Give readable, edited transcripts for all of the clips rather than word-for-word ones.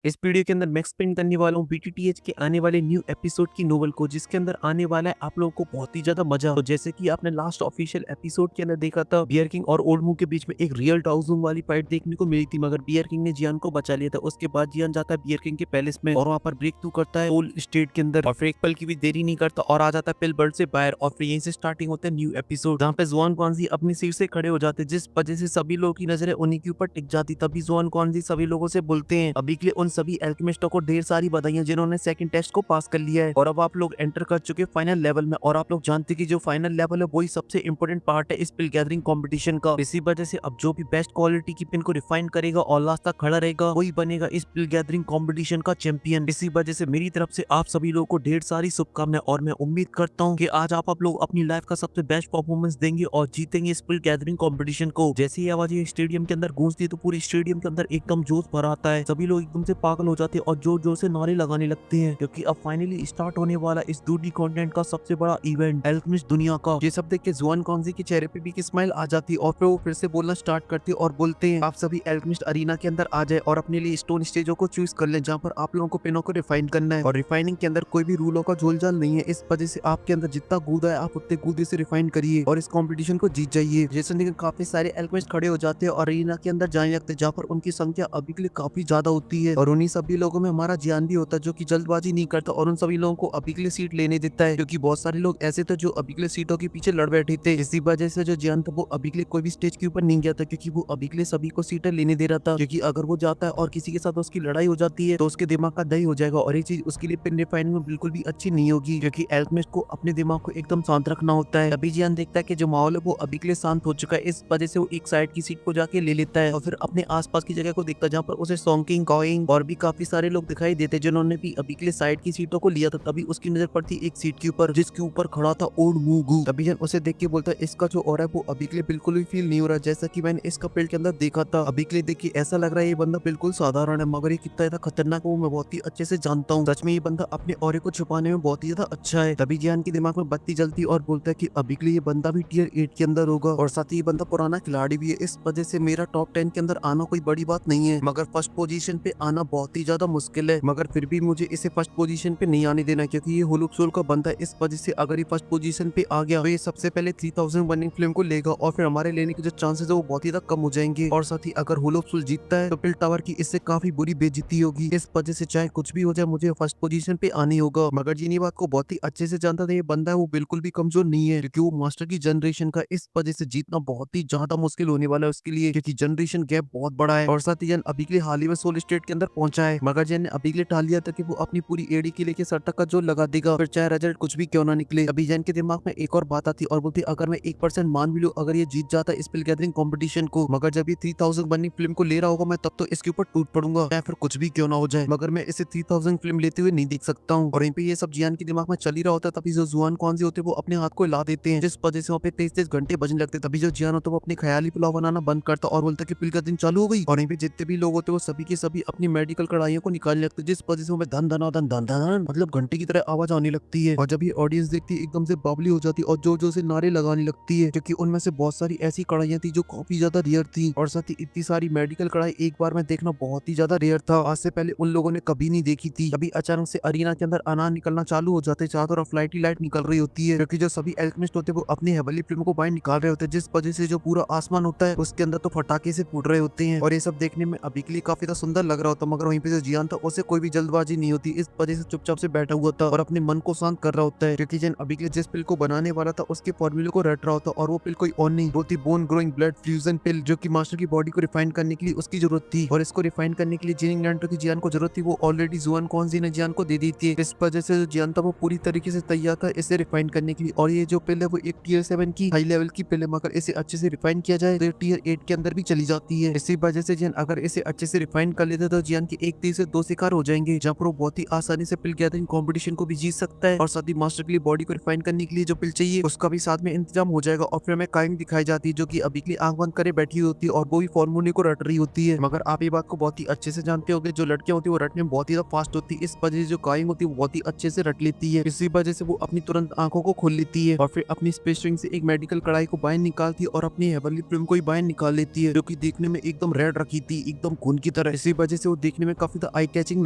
इस वीडियो के अंदर मैं एक्सप्लेन करने वाला हूँ बीटीटीएच के आने वाले न्यू एपिसोड की नोवेल को, जिसके अंदर आने वाला है आप लोगों को बहुत ही ज्यादा मजा। तो जैसे कि आपने लास्ट ऑफिशियल एपिसोड के अंदर देखा था, बियर किंग और ओल्ड मूव के बीच में एक रियल टाउजूम वाली फाइट देखने को मिली थी, मगर बियर किंग ने जियान को बचा लिया था। उसके बाद जियान जाता है बियर किंग के पैलेस में और वहाँ पर ब्रेक थ्रू करता है होल स्टेट के अंदर, और फिर एक पल की भी देरी नहीं करता और आ जाता है पिल बर्ड से बाहर। और फिर यहीं से स्टार्टिंग होता है न्यू एपिसोड, जहाँ पे जुआन क्वानजी अपनी सीट से खड़े हो जाते, जिस वजह से सभी लोगों की नजरें उन्हीं के ऊपर टिक जाती। तभी जुआन क्वानजी सभी लोगों से बोलते हैं अभी के लिए उन सभी एल्केमिस्टों को ढेर सारी बधाइयां जिन्होंने सेकंड टेस्ट को पास कर लिया है, और अब आप लोग एंटर कर चुके हैं फाइनल लेवल में। और आप लोग जानते हैं कि जो फाइनल लेवल है वही सबसे इंपॉर्टेंट पार्ट है इस पिल गैदरिंग कंपटीशन का। इसी वजह से अब जो भी बेस्ट क्वालिटी की पिन को रिफाइन करेगा और लास्ट तक खड़ा रहेगा वही बनेगा इस पिल गैदरिंग कंपटीशन का चैंपियन। इसी वजह से मेरी तरफ से आप सभी लोगों को ढेर सारी शुभकामनाएं, और मैं उम्मीद करता हूँ कि आज आप लोग अपनी लाइफ का सबसे बेस्ट परफॉर्मेंस देंगे और जीतेंगे इस पिल गैदरिंग कंपटीशन को। जैसे ही आवाज स्टेडियम के अंदर गूंजती है तो पूरे स्टेडियम के अंदर एकदम जोश भर आता है, सभी लोग एकदम से पागल हो जाते हैं और जोर जोर से नारे लगाने लगते हैं, क्योंकि अब फाइनली स्टार्ट होने वाला इस दूसरी कॉन्टिनेंट का सबसे बड़ा इवेंट एल्केमिस्ट दुनिया का। ये सब देख के जुआन क्वानजी के चेहरे पे भी एक स्माइल आ जाती है और फिर वो फिर से बोलना स्टार्ट करते हैं और बोलते हैं आप सभी एल्केमिस्ट अरीना के अंदर आ जाए और अपने लिए स्टोन स्टेजों को चूज कर लें, जहाँ पर आप लोगों को पिनों को रिफाइन करना है। और रिफाइनिंग के अंदर कोई भी रूलों का झोलझाल नहीं है, इस वजह से आपके अंदर जितना कूदा है आप उतने कूदे से रिफाइन करिए और इस कॉम्पिटिशन को जीत जाइए। जैसे देखिए काफी सारे एल्केमिस्ट खड़े हो जाते हैं और अरीना के अंदर जाने लगते हैं, जहाँ पर उनकी संख्या अभी के लिए काफी ज्यादा होती है। और उन्हीं सभी लोगों में हमारा जियान भी होता है, जो की जल्दबाजी नहीं करता और उन सभी लोगों को अभी के लिए सीट लेने देता है, क्योंकि बहुत सारे लोग ऐसे थे जो अभी के लिए सीटों के पीछे लड़ बैठे थे। इसी वजह से जो जियान था वो अभी के लिए कोई भी स्टेज के ऊपर नहीं गया था, क्योंकि वो अभी के लिए सभी को सीटें लेने दे रहा था, क्योंकि अगर वो जाता है और किसी के साथ उसकी लड़ाई हो जाती है तो उसके दिमाग का दही हो जाएगा, और ये चीज उसके लिए पिन रिफाइनिंग में बिल्कुल भी अच्छी नहीं होगी, क्योंकि एल्केमिस्ट को अपने दिमाग को एकदम शांत रखना होता है। अभी जियान देखता है कि जो माहौल है वो अभी के लिए शांत हो चुका है, इस वजह से वो एक साइड की सीट को जाके ले लेता है और फिर अपने आसपास की जगह को देखता है, जहाँ पर उसे सोंकिंग कॉइंग और भी काफी सारे लोग दिखाई देते जिन्होंने भी अभी के लिए साइड की सीटों को लिया था। तभी उसकी नजर पड़ती एक सीट के ऊपर जिसके ऊपर खड़ा था ओल्ड मूगू। तभी जन उसे देख के बोलता है इसका जो ऑरा है वो अभी के लिए बिल्कुल भी फील नहीं हो रहा जैसा कि मैंने इस कपिल के अंदर देखा था। अभी के लिए देखिए ऐसा लग रहा है ये बंदा बिल्कुल साधारण है, मगर ये कितना ज्यादा खतरनाक है वो मैं बहुत ही अच्छे से जानता हूँ। सच में ये बंदा अपने ऑरे को छुपाने में बहुत ही ज्यादा अच्छा है। तभी जियान के दिमाग में बत्ती जलती और बोलता है कि अभी के लिए ये बंदा भी टियर 8 के अंदर होगा और साथ ही ये बंदा पुराना खिलाड़ी भी है, इस वजह से मेरा टॉप 10 के अंदर आना कोई बड़ी बात नहीं है, मगर फर्स्ट पोजीशन पे आना बहुत ही ज्यादा मुश्किल है। मगर फिर भी मुझे इसे फर्स्ट पोजीशन पे नहीं आने देना, क्योंकि ये हुलुक सोल का बंदा है। इस वजह से अगर ये फर्स्ट पोजीशन पे आ गया तो ये सबसे पहले 3000 विनिंग फिल्म को लेगा और फिर हमारे लेने के जो चांसेस है वो बहुत ही ज्यादा कम हो जाएंगे। और साथ ही अगर हुलुक सोल जीतता है तो पिल टावर की इससे काफी बुरी बेइज्जती होगी। इस वजह से चाहे कुछ भी हो जाए मुझे फर्स्ट पोजीशन पे आनी होगा। मगर जिनी बात को बहुत ही अच्छे से जानता था ये बंदा है वो बिल्कुल भी कमजोर नहीं है, क्योंकि वो मास्टर की जनरेशन का, इस वजह से जीतना बहुत ही ज्यादा मुश्किल होने वाला है उसके लिए, क्योंकि जनरेशन गैप बहुत बड़ा है। और साथ ही जन अभी के लिए हाल ही में सोल स्टेट के अंदर पहुंचा है, मगर जन ने अभी के लिए टाल लिया था कि वो अपनी पूरी एडी के लेके सर तक का जोर लगा देगा, फिर चाहे रिजल्ट कुछ भी क्यों ना निकले। अभी जैन के दिमाग में एक और बात आती और बोलती अगर मैं 1% मान भी लूं अगर ये जीत जाता है इस पिल गैदरिंग कंपटीशन को, मगर जब ये 3000 बनी फिल्म को ले रहा होगा मैं तब तो इसके ऊपर टूट पड़ूंगा, चाहे फिर कुछ भी क्यों ना हो जाए, मगर मैं इसे 3000 फिल्म लेते हुए नहीं देख सकता हूँ। और यहीं पे ये सब जियान के दिमाग में चल ही रहा होता है, तभी जो जुआन क्वानजी होते वो अपने हाथ को हिला देते हैं, जिस वजह से वहाँ पे 23 घंटे बजने लगते। तभी जो जियान होता है वो अपने ख्याली पुलाव बनाना बंद करता और बोलता कि पिल का दिन चालू हो गई। और यहीं पे जितने भी लोग होते वो सभी के सभी अपनी मेडिकल कढ़ाइयों को निकालने लगते, जिस वजह से धन धन धन धन धन मतलब घंटे की तरह आवाज आने लगती है। और जब ये ऑडियंस देखती है एकदम से बावली हो जाती है और जोर जोर से नारे लगाने लगती है, क्योंकि उनमें से बहुत सारी ऐसी कढ़ाइयां थी जो काफी ज्यादा रेयर थी। और साथ ही इतनी सारी मेडिकल कढ़ाई एक बार में देखना बहुत ही ज्यादा रेयर था, आज से पहले उन लोगों ने कभी नहीं देखी थी। अभी अचानक से अरीना के अंदर अनार निकलना चालू हो जाते, चारों तरफ लाइट ही लाइट निकल रही होती है, क्योंकि जो सभी एल्केमिस्ट होते वो अपनी हेवनली फिल्म को बाहर निकाल रहे होते हैं, जिस वजह से जो पूरा आसमान होता है उसके अंदर तो फटाके से फूट रहे होते हैं। और ये सब देखने में अभी के लिए काफी ज्यादा सुंदर लग रहा होता, मगर वहीं पे जो जियान था उसे कोई भी जल्दबाजी नहीं होती, इस वजह से चुपचाप से बैठा हुआ था और अपने मन को शांत कर रहा होता है, क्योंकि जैन अभी के लिए जिस पिल को बनाने वाला था उसके फॉर्मूले को रट रहा होता, और वो पिल कोई और नहीं होती बोन ग्रोइंग ब्लड फ्यूजन पिल, जो कि मास्टर की बॉडी को रिफाइन करने के लिए उसकी जरूरत थी। और इसको रिफाइन करने के लिए जिन इंग्रेडिएंटों की जियान को जरूरत थी वो ऑलरेडी जुआन क्वानजी ने जियान को दे दी थी, इस वजह से जो जियान था वो पूरी तरीके से तैयार था इसे रिफाइन करने के लिए। और ये जो पिल है वो एक टीयर 7 की हाई लेवल की पिल है, मगर इसे अच्छे से रिफाइन किया जाए तो टीयर 8 के अंदर भी चली जाती है। इसी वजह से जियान अगर इसे अच्छे से रिफाइन कर लेते तो जियान के 1 तीर से 2 शिकार हो जाएंगे, जहाँ पर वो बहुत ही आसानी से पिल गैदरिंग कॉम्पिटिशन को भी जीत सकता है। और साथ ही मास्टर के लिए बॉडी को रिफाइन करने के लिए जो पिल चाहिए उसका भी साथ में इंतजाम हो जाएगा। और फिर हमें काइंग दिखाई जाती है जो कि अभी के लिए आंख बंद करे बैठी होती है और वो भी फॉर्मूले को रट रही होती है। मगर आप ये बात को बहुत ही अच्छे से जानते होंगे जो लड़कियां होती है वो रटने में बहुत ही ज्यादा फास्ट होती है, इस वजह से जो काइंग होती है वो बहुत ही अच्छे से रट लेती है, इसी वजह से वो अपनी तुरंत आंखों को खोल लेती है और फिर अपनी स्पेस स्ट्रिंग से एक मेडिकल कढ़ाई को बाहर निकालती है और अपनी हेवनली फिल्म को ही बाहर निकाल लेती है, जो कि देखने में एकदम रेड रखी थी एकदम खून की तरह। इसी वजह से वो देखने में काफी आई कैचिंग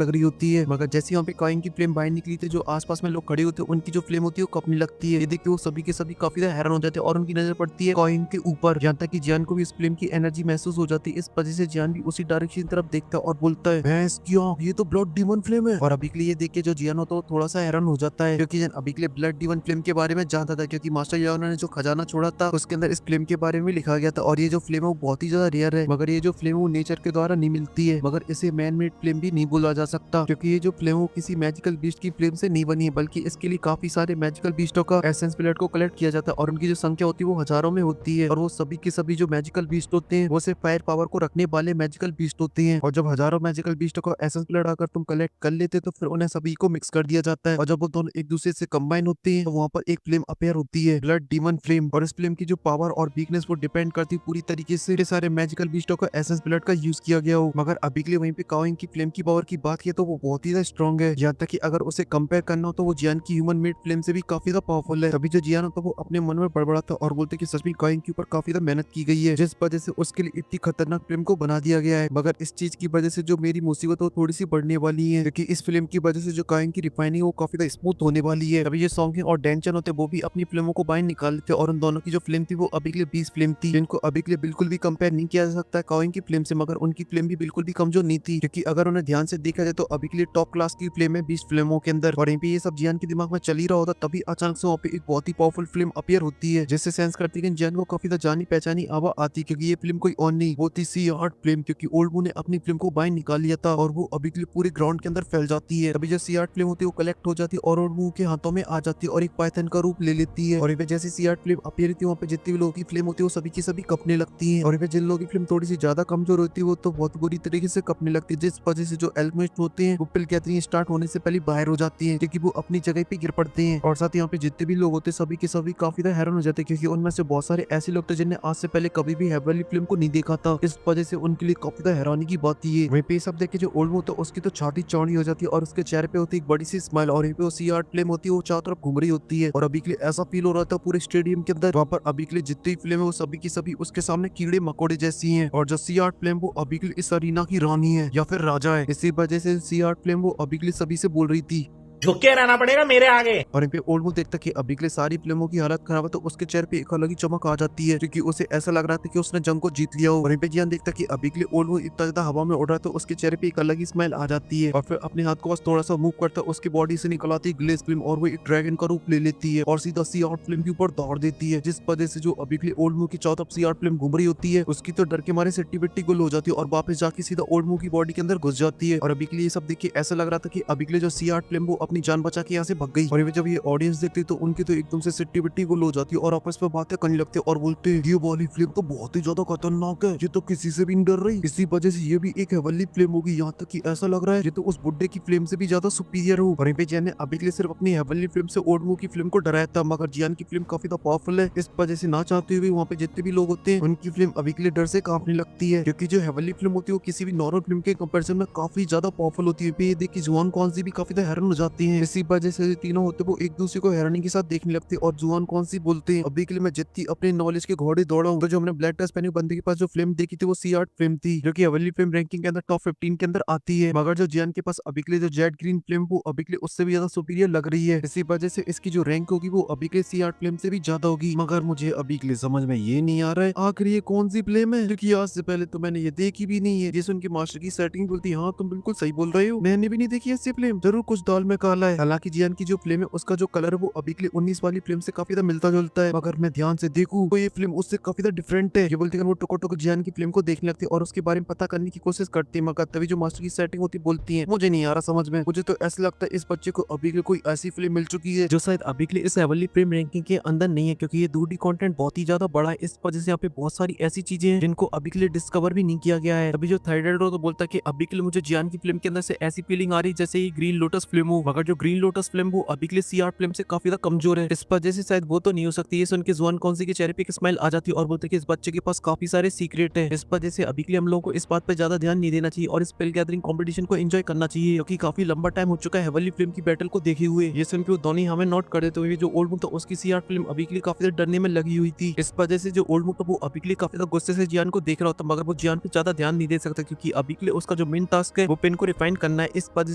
लग रही होती है। मगर जैसे यहाँ पे कॉइन की फ्लेम बाहर निकली थी, जो आसपास में लोग खड़े होते हैं उनकी जो फ्लेम होती है वो कपने लगती है। ये देख के वो सभी के सभी काफी ज्यादा हैरान हो जाते हैं और उनकी नजर पड़ती है कॉइन के ऊपर, जहाँ तक कि जियान को भी इस फ्लेम की एनर्जी महसूस हो जाती है। इस वजह से जियान भी उसी डायरेक्शन की तरफ देखता है और बोलता है, भैंस की आंख, ये तो ब्लड डीमन फ्लेम है। और अभी के लिए ये देख के जो जियान होता है वो थोड़ा सा हैरान हो जाता है, क्योंकि अभी के लिए ब्लड डीमन फ्लेम के बारे में जानता था, क्योंकि मास्टर याओना ने जो खजाना छोड़ा था उसके अंदर इस फ्लेम के बारे में लिखा गया था। और ये जो फ्लेम है वो बहुत ही ज्यादा रेयर है, मगर ये जो फ्लेम वो नेचर के द्वारा नहीं मिलती है। मगर इसे मैन मेड फ्लेम भी नहीं बोला जा सकता, क्योंकि ये जो फ्लेम वो किसी मैजिकल बीस्ट की फ्लेम से नहीं बनी है, बल्कि इसके लिए काफी सारे मैजिकल बीस्टों का एसेंस ब्लड को कलेक्ट किया जाता है और उनकी जो संख्या होती है वो हजारों में होती है। और वो सभी के सभी जो मैजिकल बीस्ट होते हैं वो सिर्फ फायर पावर को रखने वाले मैजिकल बीस्ट होते हैं। और जब हजारों मैजिकल बीस्टों का एसेंस ब्लड अगर तुम कलेक्ट कर लेते तो फिर उन्हें सभी को मिक्स कर दिया जाता है। और जब वो दोनों एक दूसरे से कंबाइन होते हैं तो वहाँ पर एक फ्लेम अपेयर होती है, ब्लड डीमन फ्लेम। और इस फ्लेम की जो पावर और वीकनेस वो डिपेंड करती है पूरी तरीके से सारे मैजिकल बीस्टों का एसेंस ब्लड का यूज किया गया हो। मगर अभी के लिए वहीं पे काओइंग की फ्लेम की पावर की बात की तो वो बहुत ही ज्यादा स्ट्रॉन्ग है, यहाँ तक कि अगर उसे कंपेयर करना हो तो वो जियान की ह्यूमन मेड फ्लेम से भी काफी ज्यादा पावरफुल है। तभी जो जियान होता है वो अपने मन में बड़बड़ाता और बोलते कि सच में काओइंग के ऊपर काफी ज्यादा मेहनत की गई है, जिस वजह से उसके लिए इतनी खतरनाक फ्लेम को बना दिया गया है। मगर इस चीज की वजह से जो मेरी मुसीबत है वो थोड़ी सी बढ़ने वाली है, क्योंकि इस फिल्म की वजह से जो काओइंग की रिफाइनिंग वो काफी ज्यादा स्मूथ होने वाली है। अभी ये सॉन्ग और डेंचन होते वो भी अपनी फिल्मों को बाहर निकाल लेते और उन दोनों की जो फिल्म थी वो अभी के लिए 20 फिल्म थी, जिनको अभी के लिए बिल्कुल भी कंपेयर नहीं किया जा सकता है काओइंग की फिल्म से। मगर उनकी फिल्म भी बिल्कुल भी कमजोर नहीं थी, क्योंकि अगर उन्हें ध्यान से देखा जाए तो अभी के लिए टॉप क्लास की फिल्म है 20 फिल्मों के अंदर। और यहीं पे ये सब जियान के दिमाग में चल ही रहा होता तभी अचानक से वहाँ पे एक बहुत ही पावरफुल फिल्म अपीयर होती है, जिससे सेंस करती है कि जियान को काफी ज्यादा जानी पहचानी आवाज आती है, क्योंकि ये फिल्म कोई और नहीं वो थी सी आर्ट फिल्म, क्योंकि ओल्ड मू ने अपनी फिल्म को बाहर निकाल लिया था और वो अभी के लिए पूरे ग्राउंड के अंदर फैल जाती है। अभी जो सी आर्ट फिल्म होती है वो कलेक्ट हो जाती है और ओल्ड मू के हाथों में आ जाती है और एक पाइथन का रूप ले लेती है। और जैसे सी आर्ट फिल्म अपीयर थी वहाँ पे जितनी भी लोगों की फिल्म होती है वो सभी की सभी कपने लगती है। और जिन लोगों की फिल्म थोड़ी सी ज्यादा कमजोर होती है वो तो बहुत बुरी तरीके से कपने लगती है, जिस वजह से जो एल्केमिस्ट होते हैं वो पिल गैदरिंग स्टार्ट होने से पहले बाहर हो जाती है, क्योंकि वो अपनी जगह पे गिर पड़ते हैं। और साथ ही यहाँ पे जितने भी लोग होते हैं सभी के सभी काफी ज्यादा हैरान हो जाते हैं, क्योंकि उनमें से बहुत सारे ऐसे लोग थे जिन्हें आज से पहले कभी भी हेवनली फिल्म को नहीं देखा था। इस वजह से उनके लिए काफी ज्यादा हैरानी की बात ये वहीं पे सब देख के जो ओल्ड मू होता है उसकी तो छाती चौड़ी हो जाती है और उसके चेहरे पे होती है एक बड़ी सी स्माइल, और यहीं पे वो सी आर्ट फिल्म होती है वो चारों तरफ घूम रही होती है। और अभी के लिए ऐसा फील हो रहा था पूरे स्टेडियम के अंदर वहाँ पर अभी के लिए जितनी फिल्म है वो सभी की सभी उसके सामने कीड़े मकोड़े जैसी हैं। और जो सी आर्ट फिल्म वो अभी के लिए इस अरीना की रानी है या फिर राजा है, इसी वजह से सी आर्ट फिल्म वो अभी के लिए सभी से बोल रही थी झुक के रहना पड़ेगा मेरे आगे। और इन पे ओल्ड मू देखता कि अभी के लिए सारी फिल्मों की हालत खराब है तो उसके चेहरे पे एक अलग ही चमक आ जाती है, क्योंकि उसे ऐसा लग रहा था कि उसने जंग को जीत लिया हो। और इन पे जियान देखता कि अभी के लिए ओल्ड मू इतना ज्यादा हवा में उड़ रहा है तो उसके चेहरे पे एक अलग ही स्माइल आ जाती है। और फिर अपने हाथ को बस थोड़ा सा मूव करता है, उसकी बॉडी से निकल आती है ग्लेस फिल्म और वो एक ड्रैगन का रूप ले लेती है और सीधा सी आर्ट फिल्म के ऊपर दौड़ देती है, जिस वजह से जो अभी के लिए ओल्ड मू की चारों तरफ सी आर्ट फिल्म घूम रही होती है उसकी तो डर के मारे सिट्टी बिट्टी गुल हो जाती है और वापस जाके सीधा ओल्ड मू की बॉडी के अंदर घुस जाती है। और अभी के लिए सब देख के ऐसा लग रहा था कि अभी के लिए जो सी आर्ट फिल्म वो अपनी जान बचा के यहाँ से भग गई। और जब ये ऑडियंस देखती तो उनकी तो एकदम से सिट्टी बिट्टी गुल हो जाती है और आपस में बातें करने लगते और बोलते ये वाली फिल्म तो बहुत ही ज्यादा खतरनाक है, ये तो किसी से भी नहीं डर रही, इसी वजह से ये भी एक हेवनली फिल्म होगी। यहाँ तक कि ऐसा लग रहा है ये तो उस बुड्ढे की फिल्म से भी ज्यादा सुपीरियर हो। और जियान ने अभी के लिए सिर्फ अपनी हेवनली फिल्म से ओल्ड मू की फिल्म को डराया था, मगर जियान की फिल्म काफी पावरफुल है, इस वजह से ना चाहते हुए वहाँ पे जितने भी लोग होते हैं उनकी फिल्म अभी के लिए डर से कांपने लगती है, क्योंकि जो हेवनली फिल्म होती है वो किसी भी नॉर्मल फिल्म के कंपेरिजन में काफी ज्यादा पावरफुल होती है। ये देख के जुआन कौन-सी भी काफी ज्यादा हैरान हो जाती है। इसी वजह से तीनों होते वो एक दूसरे को हैरानी के साथ देखने लगते और जुआन कौन सी बोलते हैं अभी के लिए मैं जितनी अपने नॉलेज के घोड़े दौड़ा हूँ, तो जो हमने ब्लैक ड्रेस पहने बंदे के पास जो फिल्म देखी थी वो सी आर्ट फिल्म थी, जो कि हेवनली फिल्म रैंकिंग के अंदर टॉप 15 के अंदर आती है। मगर जो जियान के पास अभी के लिए जो जेड ग्रीन फिल्म वो अभी के लिए उससे भी ज्यादा सुपीरियर लग रही है, इसी वजह से इसकी जो रैंक होगी वो अभी के सी आर्ट फिल्म से भी ज्यादा होगी। मगर मुझे अभी के लिए समझ में ये नहीं आ रहा है आखिर ये कौन सी फिल्म है, क्योंकि आज से पहले तो मैंने ये देखी भी नहीं है। जैसे उनके मास्टर की सेटिंग बोलती हाँ तुम बिल्कुल सही बोल रहे हो, मैंने भी नहीं देखी ऐसी फिल्म, जरूर कुछ दाल में काला है। हालांकि जियान की जो फिल्म है उसका जो कलर है वो अभी के लिए 19 वाली फिल्म से काफी ज्यादा मिलता जुलता है, मगर मैं ध्यान से देखूं तो ये फिल्म उससे काफी ज्यादा डिफरेंट है। ये बोलती है वो टुको टुको जियान की फिल्म को देखने लगती है और उसके बारे में पता करने की कोशिश करती है, मगर तभी जो मास्टर की सेटिंग होती बोलती है मुझे नहीं आ रहा समझ में, मुझे तो ऐसा लगता है इस बच्चे को अभी के लिए कोई ऐसी फिल्म मिल चुकी है जो शायद अभी के लिए इस हेवनली फिल्म रैंकिंग के अंदर नहीं है, क्योंकि ये 2D कंटेंट बहुत ही ज्यादा बड़ा है। इस वजह से यहाँ पे बहुत सारी ऐसी चीजें हैं जिनको अभी के लिए डिस्कवर भी नहीं किया गया है। अभी जो थर्ड तो बोलता है कि अभी के लिए मुझे जियान की फिल्म के अंदर से ऐसी फीलिंग आ रही है जैसे ये ग्रीन लोटस फिल्म हो, मगर जो ग्रीन लोटस फिल्म वो अभी के लिए सीआर फिल्म से काफी ज्यादा कमजोर है। इस वजह से शायद वो तो नहीं हो सकती। ये सुन के जुआन कौनसी के चेहरे पे एक स्माइल आ जाती है और बोलते हैं कि इस बच्चे के पास काफी सारे सीक्रेट है। इस वजह से अभी के लिए हम लोगों को इस बात पे ज्यादा ध्यान नहीं देना चाहिए और इस स्पेल गैदरिंग कंपटीशन को एंजॉय करना चाहिए, क्योंकि काफी लंबा टाइम हो चुका है हेवनली फिल्म की बैटल को देखे हुए। ये सुन के वो दोनों हमें नोट कर देते हुए जो ओल्ड मुक था उसकी सीआर फिल्म अभी के लिए काफी ज्यादा डरने में लगी हुई थी। इस वजह से जो ओल्ड मुक था वो अभी के लिए काफी ज्यादा गुस्से से जियान को देख रहा होता, मगर वो जियान पे ज्यादा ध्यान नहीं दे सकता, क्योंकि अभी के लिए उसका जो मेन टास्क है वो पेन को रिफाइन करना है। इस वजह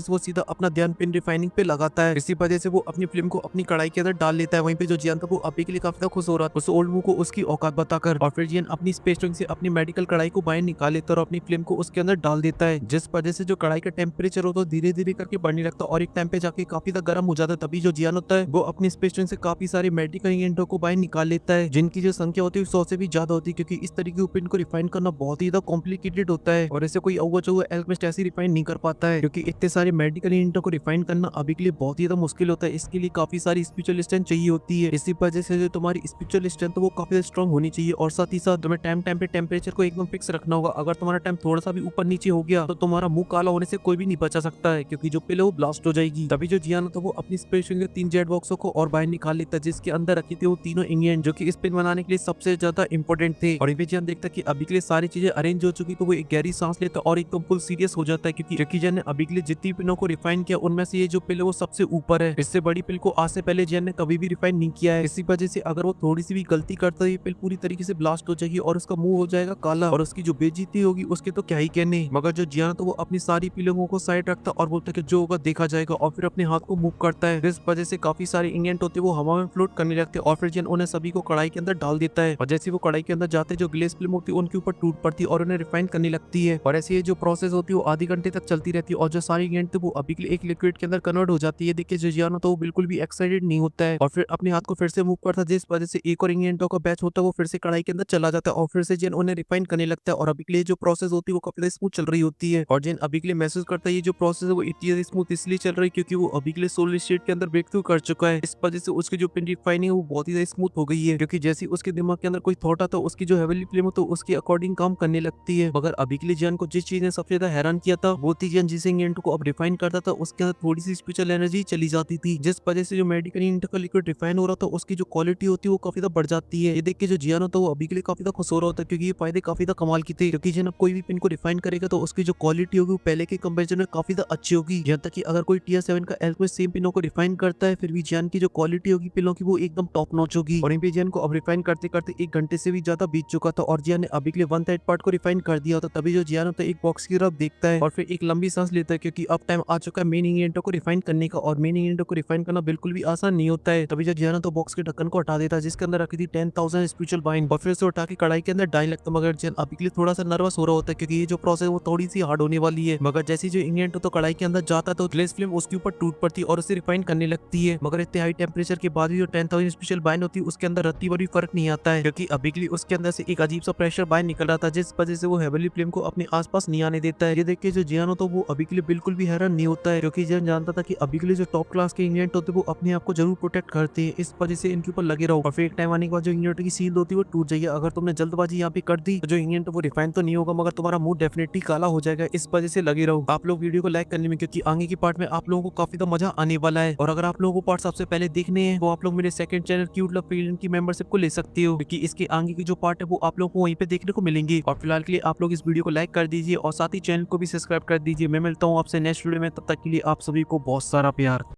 से वो सीधा अपना ध्यान पेन रिफाइनिंग पे लगाता है। इसी वजह से वो अपनी फिल्म को अपनी कढ़ाई के अंदर डाल लेता है। वहीं पे जो जियान था वो अभी के लिए काफी ज्यादा खुश हो रहा था उस ओल्ड मुक को उसकी औकात बताकर, और फिर जियान अपनी स्पेस टंक से अपनी मेडिकल कढ़ाई को बाहर निकाल लेता है और अपनी फिल्म को उसके अंदर डाल देता है, जिस वजह से जो कढ़ाई का टेम्परेचर हो तो धीरे धीरे करके बढ़ने लगता है और एक टाइम पे जाके काफी ज्यादा गर्म हो जाता है। तभी जो जियान होता है वो अपनी स्पेस टंक से काफी सारे मेडिकल इंग्रेडिएंटों को बाहर निकाल लेता है, जिनकी जो संख्या होती है 100 से भी ज्यादा होती है, क्योंकि इस तरीके के पेन को रिफाइन करना बहुत ही ज्यादा कॉम्प्लिकेटेड होता है और ऐसे कोई अव्वा चौवा एल्केमिस्ट ऐसे रिफाइन नहीं कर पाता है, क्योंकि इतने सारे मेडिकल इंग्रेडिएंटों को रिफाइन करना अभी के लिए बहुत ही ज्यादा मुश्किल होता है। इसके लिए काफी सारी स्पिरिचुअल स्ट्रेंथ चाहिए होती है। इसी वजह से जो तुम्हारी स्पिरिचुअल स्ट्रेंथ वो काफी स्ट्रॉन्ग होनी चाहिए और साथ ही साथ तुम्हें टाइम टाइम पे टेम्परेचर को एकदम फिक्स रखना होगा। अगर तुम्हारा टाइम थोड़ा सा भी ऊपर नीचे हो गया तो तुम्हारा मुंह काला होने से कोई भी नहीं बचा सकता है, क्योंकि जो पिल है वो ब्लास्ट हो जाएगी। तभी जो जियान था वो अपनी स्पेस के 3 जेट बॉक्सों को और बाहर निकाल लेता है, जिसके अंदर रखी थी वो तीनों इंग्रेडिएंट जो कि इस पेन बनाने के लिए सबसे ज्यादा इंपॉर्टेंट थे। और ये जियान देखता कि अभी के लिए सारी चीजें अरेंज हो चुकी, तो वो एक गहरी सांस लेता और एकदम फुल सीरियस हो जाता है, क्योंकि जियान ने अभी के लिए जितनी पिनों को रिफाइन किया उनमें से ये जो पिल है वो सबसे ऊपर है। इससे बड़ी पिल को आज से पहले जियान ने कभी भी रिफाइन नहीं किया है। इसी वजह से अगर वो थोड़ी सी भी गलती करता है ये पिल पूरी तरीके से ब्लास्ट हो जाएगी और उसका मुंह हो जाएगा काला और उसकी जो बेइज्जती होगी उसके तो क्या ही कहने। मगर जो जियान तो वो अपनी सारी पिलों को साइड रखता और बोलता कि जो होगा देखा जाएगा, और फिर अपने हाथ को मूव करता है। इस वजह से काफी सारे इंग्रेडिएंट होते वो हवा में फ्लोट करने लगते और फिर जियान उन्हें सभी को कढ़ाई के अंदर डाल देता है और जैसे वो कढ़ाई के अंदर जाते जो ग्लेस फिल्म होती है उनके ऊपर टूट पड़ती और उन्हें रिफाइन करने लगती है। और ऐसे ये जो प्रोसेस होती है वो आधे घंटे तक चलती रहती है और जो सारी इंग्रेडिएंट थे वो अभी के लिए एक लिक्विड के अंदर कन्वर्ट हो जाती है। देखिए जो जियान तो वो बिल्कुल भी एक्साइटेड नहीं होता है और फिर अपने हाथ को फिर से मूव करता है, जिस वजह से एक और इंग्रेडिएंटों का बैच होता है वो फिर से कढ़ाई के अंदर चला जाता है और फिर से जियान उन्हें रिफाइन करने लगता है। और अभी के लिए जो प्रोसेस होती है वो काफी स्मूथ चल रही होती है और जिन अभी के लिए महसूस करता है ये जो प्रोसेस है वो इतनी स्मूथ इसलिए चल रही है क्योंकि वो अभी के लिए सोलर स्टेट के अंदर ब्रेक थ्रू कर चुका है। इस वजह से उसकी जो पेन रिफाइनिंग है वो बहुत ही स्मूथ हो गई है, क्योंकि जैसे उसके दिमाग के अंदर कोई थॉट आता है उसकी जो हेवनली फ्लेम हो तो उसके अकॉर्डिंग काम करने लगती है। मगर अभी के लिए जियान को जिस चीज ने सबसे ज्यादा हैरान किया था वो थी जियान जिस इंग्रेडिएंट को अब रिफाइन करता था उसके अंदर थोड़ी सी स्पिरिचुअल एनर्जी चली जाती थी, जिस वजह से जो मेडिकल इंग्रेडिएंट का लिक्विड रिफाइन हो रहा था उसकी जो क्वालिटी होती है वो काफी ज्यादा बढ़ जाती है। ये देख के जो जियान होता है वो अभी के लिए काफी ज्यादा खुश हो रहा होता है, क्योंकि ये फायदे काफी ज्यादा कमाल की थे। क्योंकि जिन अब कोई भी पिन को रिफाइन करेगा तो उसकी जो क्वालिटी होगी वो पहले के कंपेरिजन में काफी ज्यादा अच्छी होगी। यहाँ तक कि अगर कोई टीयर 7 का एल्केमिस्ट सेम पिनों को रिफाइन करता है फिर भी जियान की जो क्वालिटी होगी पिनों की वो एकदम टॉप नॉच होगी। और जियान को अब रिफाइन करते करते 1 घंटे से भी ज्यादा बीत चुका था और जियान ने अभी के लिए 1/3 पार्ट को रिफाइन कर दिया था। तभी जो जियान होता है एक बॉक्स की तरफ देखता है और फिर एक लंबी सांस लेता है, क्योंकि अब टाइम आ चुका है मेन इंग्रेडिएंटों को रिफाइन करने का और मेन इंग्रेडिएंटों को रिफाइन करना बिल्कुल भी आसान नहीं होता है। तभी जो जियान तो बॉक्स के ढक्कन को हटा देता है जिसके अंदर रखी थी 10,000 स्पिरिचुअल बाइंड और फिर से उठा के कढ़ाई के अंदर डालने लगता। मगर जियान अभी के लिए थोड़ा सा नर्वस हो रहा होता है क्योंकि ये जो प्रोसेस वो थोड़ी सी हार्ड होने वाली है। मगर जैसे जो इंग्रेडिएंट तो कढ़ाई के अंदर जाता है तो ग्लेस फिल्म उसके ऊपर टूट पड़ती और उसे रिफाइन करने लगती है। मगर इतने हाई टेम्परेचर के बाद भी जो 10,000 स्पेशल बाइंड होती है उसके अंदर रत्ती भर भी फर्क नहीं आता है, क्योंकि अभी के लिए उसके अंदर से एक अजीब सा प्रेशर बाहर निकल रहा था जिस वजह से वो हेवनली फ्लेम को अपने आसपास नहीं आने देता है। ये देख के जो जियान हो तो वो अभी के लिए बिल्कुल भी हैरान नहीं होता है, क्योंकि जियान जानता था कि अभी के लिए जो टॉप क्लास के इंग्रेडिएंट होते हैं वो अपने आप को जरूर प्रोटेक्ट करते हैं, इस वजह से इनके ऊपर लगे रहो और फिर एक टाइम आने के बाद जो इंग्रेडिएंट की सील होती है वो टूट जाएगी। अगर तुमने जल्दबाजी यहाँ पे कर दी तो जो इंग्रेडिएंट वो रिफाइन तो नहीं होगा मगर तुम्हारा मुंह डेफिनेटली काला हो जाएगा। इस वजह से लगे रहो आप लोग वीडियो को लाइक करने में, क्योंकि आगे की पार्ट में आप लोगों को काफी मजा आने वाला है। और अगर आप लोगों को पार्ट सबसे पहले देखने हैं तो आप लोग मेरे second channel cute love field की मेंबरशिप को ले सकते हो, क्योंकि इसके आगे की जो पार्ट है वो आप लोगों को वहीं पे देखने को मिलेंगे। और फिलहाल के लिए आप लोग इस वीडियो को लाइक कर दीजिए और साथ ही चैनल को भी सब्सक्राइब कर दीजिए। मैं मिलता हूँ आपसे नेक्स्ट वीडियो में, तब तक के लिए आप सभी को बहुत सारा प्यार।